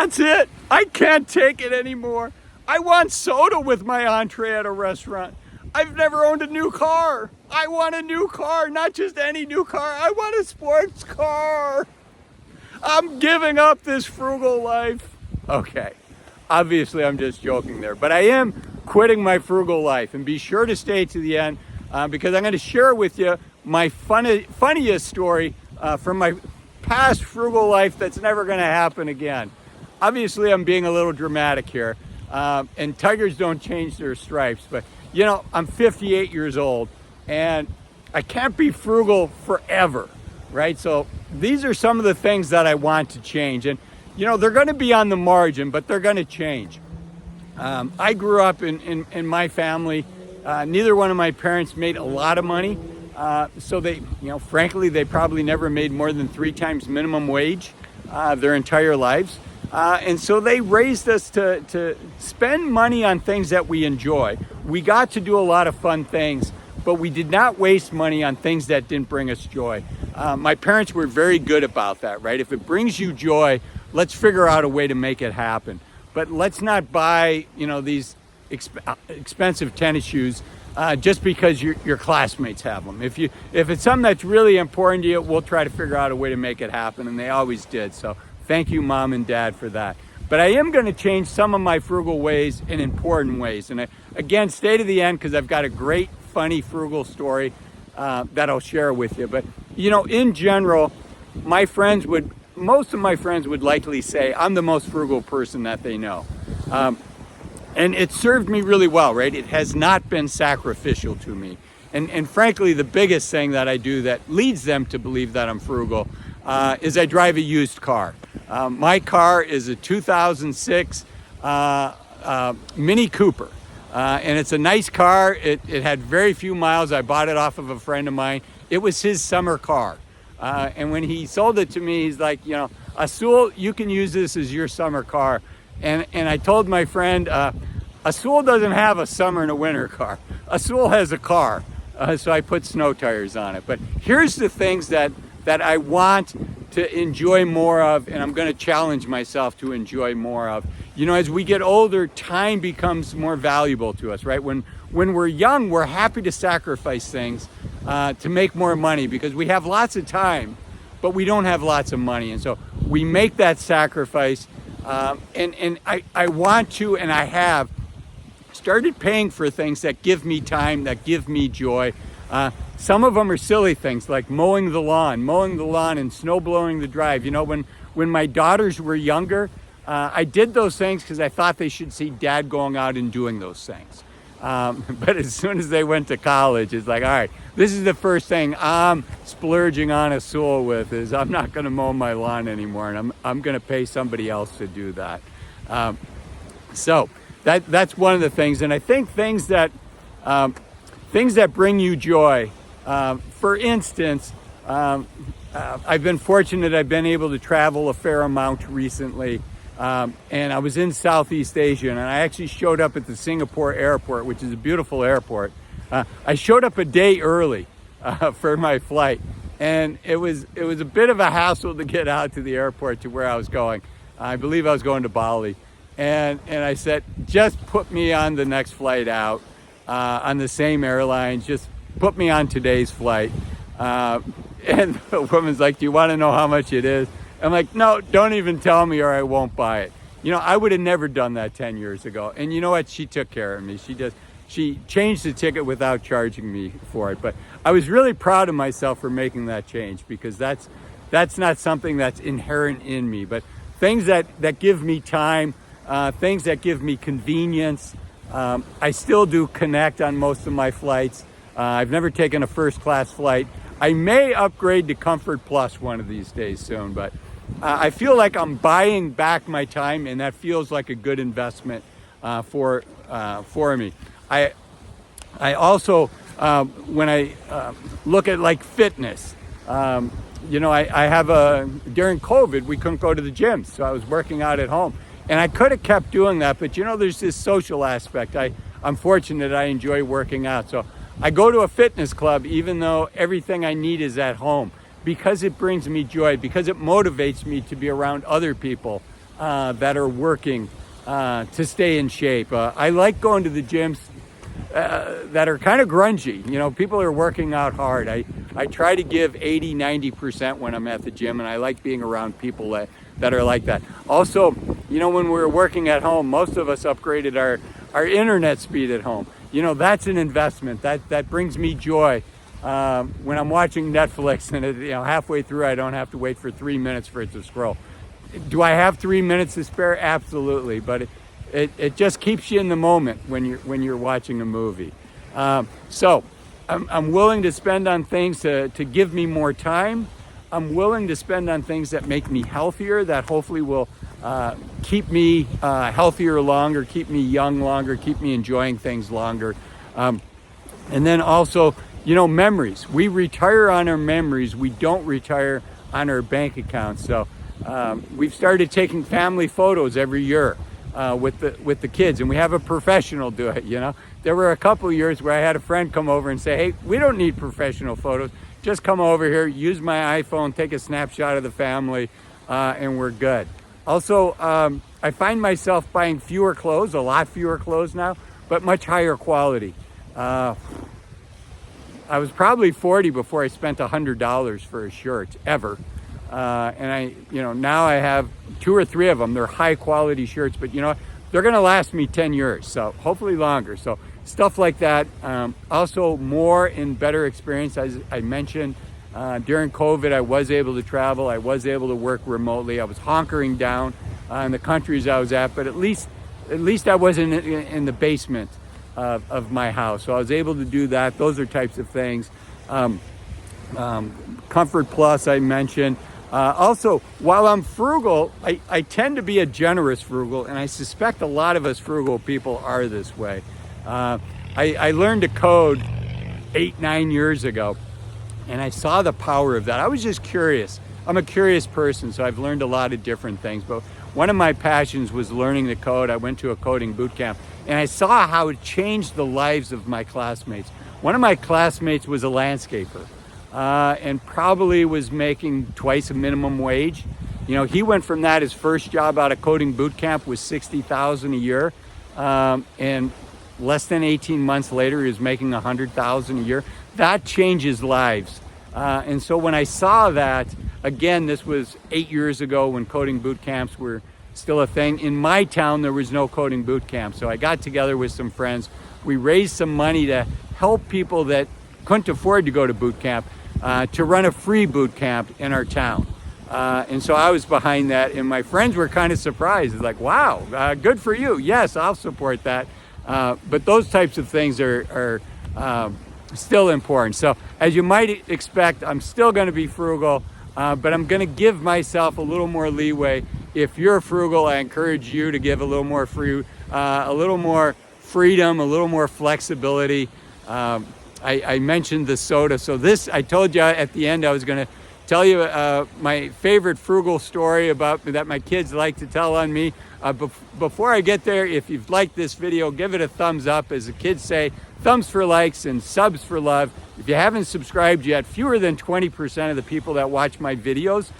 That's it. I can't take it anymore. I want soda with my entree at a restaurant. I've never owned a new car. I want a new car, not just any new car. I want a sports car. I'm giving up this frugal life. Okay, obviously I'm just joking there, but I am quitting my frugal life, and be sure to stay to the end because I'm going to share with you my funniest story from my past frugal life that's never going to happen again. Obviously I'm being a little dramatic here, and tigers don't change their stripes, but you know, I'm 58 years old and I can't be frugal forever, right? So these are some of the things that I want to change, and you know, they're going to be on the margin, but they're going to change. I grew up in my family. Neither one of my parents made a lot of money. So they, you know, frankly, they probably never made more than 3 times minimum wage their entire lives. And so they raised us to spend money on things that we enjoy. We got to do a lot of fun things, but we did not waste money on things that didn't bring us joy. My parents were very good about that, right? If it brings you joy, let's figure out a way to make it happen. But let's not buy, you know, these expensive tennis shoes just because your classmates have them. If it's something that's really important to you, we'll try to figure out a way to make it happen, and they always did. So thank you, Mom and Dad, for that. But I am going to change some of my frugal ways in important ways. And again, stay to the end because I've got a great, funny, frugal story that I'll share with you. But, you know, in general, most of my friends would likely say I'm the most frugal person that they know. And it served me really well, right? It has not been sacrificial to me. And frankly, the biggest thing that I do that leads them to believe that I'm frugal is I drive a used car. My car is a 2006 Mini Cooper. And it's a nice car. It had very few miles. I bought it off of a friend of mine. It was his summer car. And when he sold it to me, he's like, you know, Azul, you can use this as your summer car. And I told my friend, Azul doesn't have a summer and a winter car. Azul has a car. So I put snow tires on it. But here's the things that I want to enjoy more of, and I'm going to challenge myself to enjoy more of. You know, as we get older, time becomes more valuable to us, right? When we're young, we're happy to sacrifice things to make more money because we have lots of time, but we don't have lots of money. And so we make that sacrifice. And I want to, and I have started paying for things that give me time, that give me joy. Some of them are silly things like mowing the lawn and snow blowing the drive. You know, when my daughters were younger, I did those things because I thought they should see Dad going out and doing those things. But as soon as they went to college, it's like, all right, this is the first thing I'm splurging on Azul with is I'm not going to mow my lawn anymore, and I'm going to pay somebody else to do that. So that's one of the things. And I think things that bring you joy. For instance, I've been fortunate. I've been able to travel a fair amount recently. And I was in Southeast Asia, and I actually showed up at the Singapore airport, which is a beautiful airport. I showed up a day early for my flight, and it was a bit of a hassle to get out to the airport to where I was going. I believe I was going to Bali, and I said, just put me on the next flight out on the same airlines. Just put me on today's flight. And the woman's like, do you want to know how much it is? I'm like, no, don't even tell me or I won't buy it. You know, I would have never done that 10 years ago. And you know what? She took care of me. She changed the ticket without charging me for it. But I was really proud of myself for making that change because that's not something that's inherent in me. But things that give me time, things that give me convenience. I still do connect on most of my flights. I've never taken a first class flight. I may upgrade to Comfort Plus one of these days soon, but I feel like I'm buying back my time, and that feels like a good investment for me. I also, when I look at like fitness, you know, I have during COVID, we couldn't go to the gym, so I was working out at home. And I could have kept doing that, but you know, there's this social aspect. I'm fortunate I enjoy working out. So I go to a fitness club even though everything I need is at home because it brings me joy, because it motivates me to be around other people that are working to stay in shape. I like going to the gyms that are kind of grungy. You know, people are working out hard. I try to give 80-90% when I'm at the gym, and I like being around people that are like that. Also, you know, when we were working at home, most of us upgraded our internet speed at home. You know, that's an investment. That brings me joy. When I'm watching Netflix and you know, halfway through I don't have to wait for 3 minutes for it to scroll. Do I have 3 minutes to spare? Absolutely, but it just keeps you in the moment when you're watching a movie. So I'm willing to spend on things to give me more time. I'm willing to spend on things that make me healthier, that hopefully will keep me healthier longer, keep me young longer, keep me enjoying things longer. And then also, you know, memories. We retire on our memories. We don't retire on our bank accounts. So we've started taking family photos every year with the kids, and we have a professional do it. You know, there were a couple of years where I had a friend come over and say, "Hey, we don't need professional photos. Just come over here, use my iPhone, take a snapshot of the family, and we're good." Also, I find myself buying fewer clothes, a lot fewer clothes now, but much higher quality. I was probably 40 before I spent $100 for a shirt ever. And now I have 2 or 3 of them. They're high quality shirts, but you know, they're going to last me 10 years. So hopefully longer. So stuff like that. Also more and better experience. As I mentioned, during COVID, I was able to travel. I was able to work remotely. I was hunkering down in the countries I was at, but at least I wasn't in the basement of my house. So I was able to do that. Those are types of things. Comfort Plus, I mentioned. Also, while I'm frugal, I tend to be a generous frugal, and I suspect a lot of us frugal people are this way. I learned to code 8-9 years ago, and I saw the power of that. I was just curious. I'm a curious person, so I've learned a lot of different things. But one of my passions was learning to code. I went to a coding boot camp, and I saw how it changed the lives of my classmates. One of my classmates was a landscaper. And probably was making twice a minimum wage. You know, he went from that, his first job out of coding boot camp was $60,000 a year. And less than 18 months later, he was making $100,000 a year. That changes lives. And so when I saw that, again, this was 8 years ago when coding boot camps were still a thing. In my town, there was no coding boot camp. So I got together with some friends. We raised some money to help people that couldn't afford to go to boot camp, to run a free boot camp in our town. And so I was behind that, and my friends were kind of surprised. It's like, wow, good for you. Yes, I'll support that. But those types of things are still important. So as you might expect, I'm still going to be frugal, but I'm going to give myself a little more leeway. If you're frugal, I encourage you to give a little more freedom, a little more flexibility. I mentioned the soda. So this, I told you at the end I was going to tell you my favorite frugal story that my kids like to tell on me. Before I get there, if you've liked this video, give it a thumbs up. As the kids say, thumbs for likes and subs for love. If you haven't subscribed yet, fewer than 20% of the people that watch my videos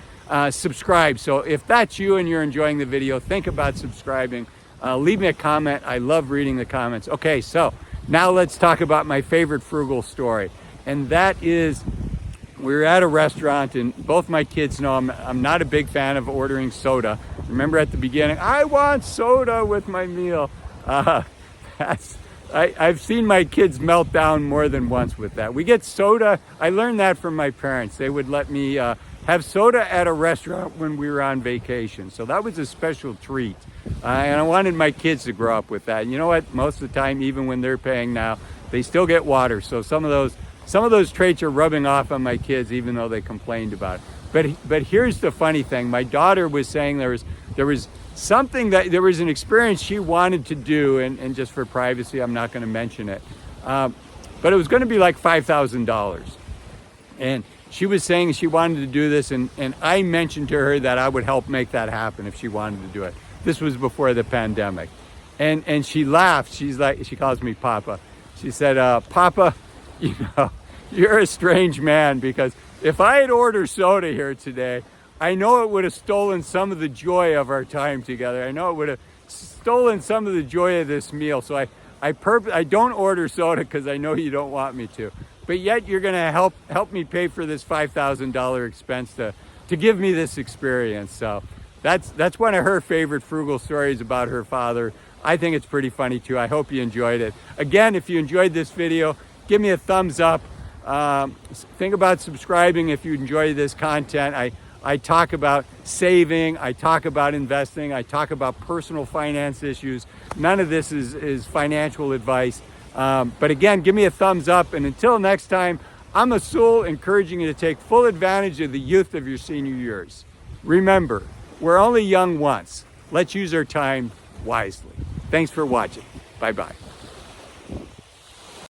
subscribe. So if that's you and you're enjoying the video, think about subscribing. Leave me a comment. I love reading the comments. Okay, so now let's talk about my favorite frugal story. And that is, we were at a restaurant, and both my kids know I'm not a big fan of ordering soda. Remember at the beginning, I want soda with my meal. I've seen my kids melt down more than once with that. We get soda. I learned that from my parents. They would let me have soda at a restaurant when we were on vacation. So that was a special treat. And I wanted my kids to grow up with that. And you know what? Most of the time, even when they're paying now, they still get water. So some of those traits are rubbing off on my kids, even though they complained about it. But here's the funny thing. My daughter was saying there was an experience she wanted to do, and just for privacy, I'm not going to mention it. But it was going to be like $5,000. And she was saying she wanted to do this, and I mentioned to her that I would help make that happen if she wanted to do it. This was before the pandemic. And she laughed. She's like, she calls me Papa. She said, Papa, you know, you're a strange man, because if I had ordered soda here today, I know it would have stolen some of the joy of our time together. I know it would have stolen some of the joy of this meal. So I don't order soda because I know you don't want me to. But yet you're going to help me pay for this $5,000 expense to give me this experience. So that's one of her favorite Frugal stories about her father. I think it's pretty funny too. I hope you enjoyed it. Again, if you enjoyed this video, give me a thumbs up. Think about subscribing if you enjoy this content. I talk about saving, I talk about investing, I talk about personal finance issues. None of this is financial advice. But again, give me a thumbs up. And until next time, I'm Azul, encouraging you to take full advantage of the youth of your senior years. Remember, we're only young once. Let's use our time wisely. Thanks for watching. Bye-bye.